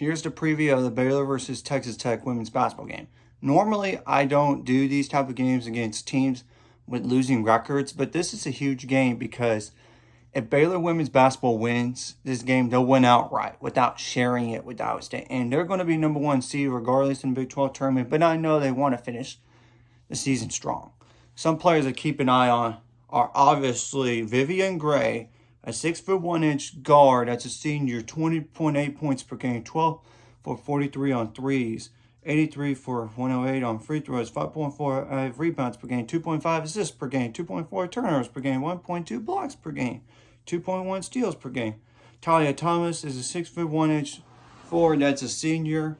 Here's the preview of the Baylor versus Texas Tech women's basketball game. Normally, I don't do these type of games against teams with losing records, but this is a huge game because if Baylor women's basketball wins this game, they'll win outright without sharing it with Iowa State. And they're going to be number one seed regardless in the Big 12 tournament, but I know they want to finish the season strong. Some players to keep an eye on are obviously Vivian Gray, a 6'1" guard that's a senior, 20.8 points per game, 12 for 43 on threes, 83 for 108 on free throws, 5.4 rebounds per game, 2.5 assists per game, 2.4 turnovers per game, 1.2 blocks per game, 2.1 steals per game. Talia Thomas is a 6'1" forward that's a senior,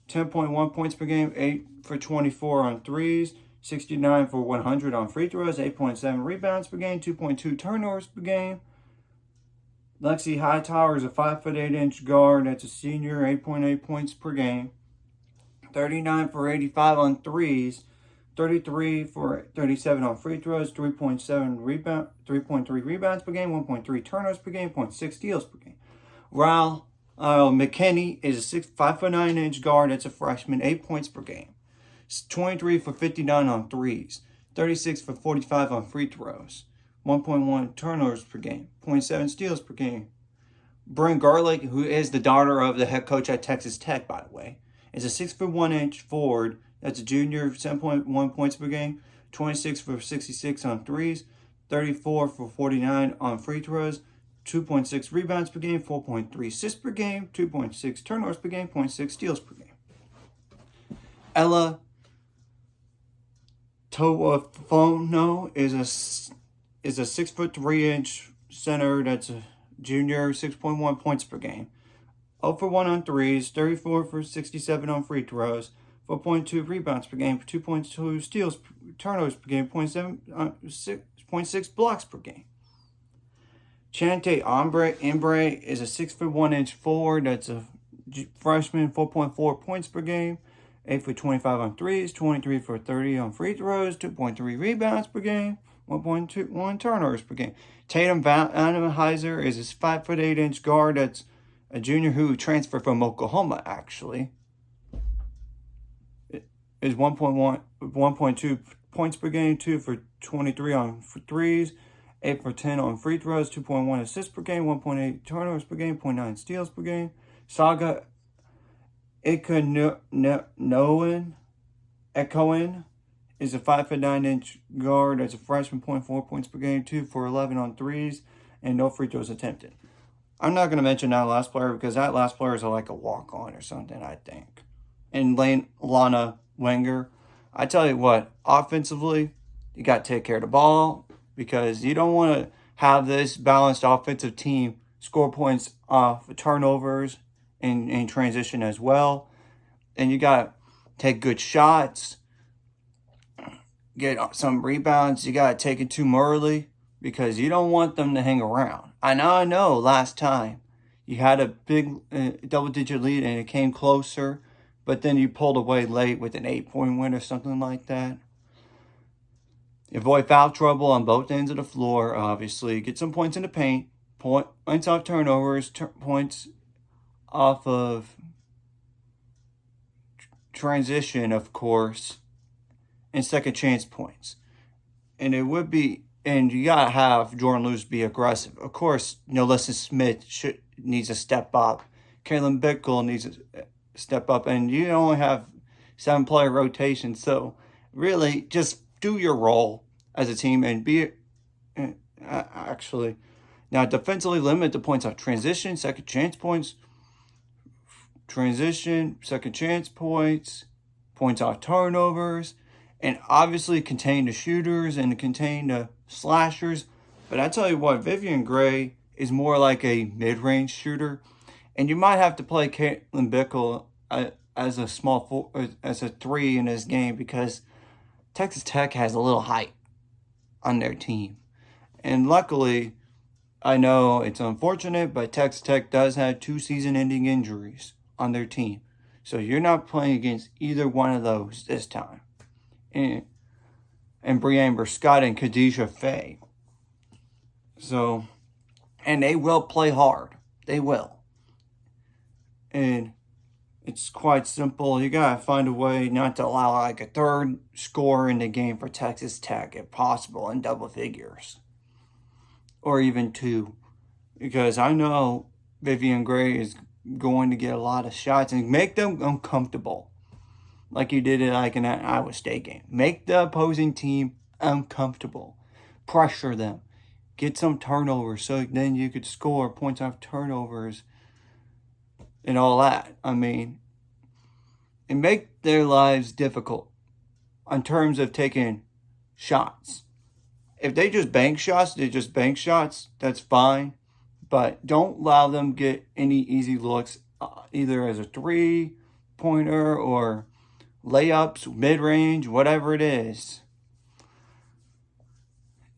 10.1 points per game, 8 for 24 on threes, 69 for 100 on free throws, 8.7 rebounds per game, 2.2 turnovers per game. Lexi Hightower is a 5'8" guard that's a senior, 8.8 points per game, 39 for 85 on threes, 33 for 37 on free throws, 3.3 rebounds per game, 1.3 turnovers per game, 0.6 steals per game. Ral McKinney is a 5'9" guard that's a freshman, 8 points per game, 23 for 59 on threes, 36 for 45 on free throws, 1.1 turnovers per game, 0.7 steals per game. Bryn Garlick, who is the daughter of the head coach at Texas Tech, by the way, is a 6'1" forward that's a junior, 7.1 points per game, 26 for 66 on threes, 34 for 49 on free throws, 2.6 rebounds per game, 4.3 assists per game, 2.6 turnovers per game, 0.6 steals per game. Ella Toafono is a 6'3" center that's a junior, 6.1 points per game, 0 for 1 on threes, 34 for 67 on free throws, 4.2 rebounds per game, 2.2 steals, turnovers per game, 0.6 blocks per game. Chante Embre is a 6'1" forward that's a freshman, 4.4 points per game, 8 for 25 on threes, 23 for 30 on free throws, 2.3 rebounds per game, 1.1 turnovers per game. Tatum Heiser is a 5'8" guard that's a junior who transferred from Oklahoma, actually. Is 1.2 points per game, 2 for 23 on threes, 8 for 10 on free throws, 2.1 assists per game, 1.8 turnovers per game, 0.9 steals per game. Saga Ekoen is a 5'9" guard that's a freshman, 0.4 points per game, 2 for 11 on threes, and no free throws attempted. I'm not going to mention that last player because that last player is like a walk-on or something, I think. And Lana Wenger, I tell you what, offensively, you got to take care of the ball because you don't want to have this balanced offensive team score points off turnovers in transition as well. And you got to take good shots, get some rebounds. You got to take it too early because you don't want them to hang around. I know last time you had a big double-digit lead and it came closer, but then you pulled away late with an 8-point win or something like that. Avoid foul trouble on both ends of the floor, obviously. Get some points in the paint, points off turnovers, points off of transition, of course, and second chance points. And you gotta have Jordan Lewis be aggressive. Of course, Nolissa Smith needs to step up. Kaylin Bickle needs to step up, and you only have 7-player rotation. So really, just do your role as a team and be now defensively limit the points off transition, second chance points, second chance points, points off turnovers, and obviously contain the shooters and contain the slashers. But I tell you what, Vivian Gray is more like a mid-range shooter, and you might have to play Caitlin Bickle as a 3 in this game because Texas Tech has a little height on their team. And luckily, I know it's unfortunate, but Texas Tech does have 2 season-ending injuries on their team. So you're not playing against either one of those this time. And Breanne Scott and Khadijah Faye. So, and they will play hard. They will. And it's quite simple. You got to find a way not to allow like a third score in the game for Texas Tech if possible in double figures. Or even two. Because I know Vivian Gray is going to get a lot of shots and make them uncomfortable. Like you did it like in that Iowa State game. Make the opposing team uncomfortable. Pressure them. Get some turnovers so then you could score points off turnovers and all that. I mean, and make their lives difficult in terms of taking shots. If they just bank shots, that's fine. But don't allow them get any easy looks, either as a three-pointer or layups, mid-range, whatever it is.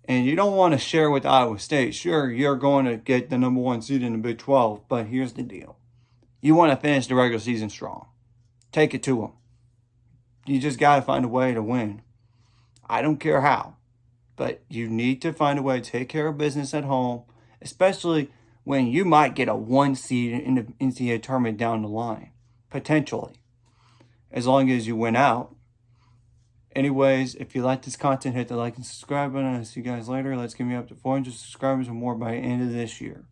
And you don't want to share with Iowa State. Sure, you're going to get the number 1 seed in the Big 12, but here's the deal. You want to finish the regular season strong. Take it to them. You just got to find a way to win. I don't care how, but you need to find a way to take care of business at home, especially when you might get a 1 seed in the NCAA tournament down the line, potentially, as long as you win out. Anyways, if you like this content, hit the like and subscribe button. I'll see you guys later. Let's get me up to 400 subscribers or more by the end of this year.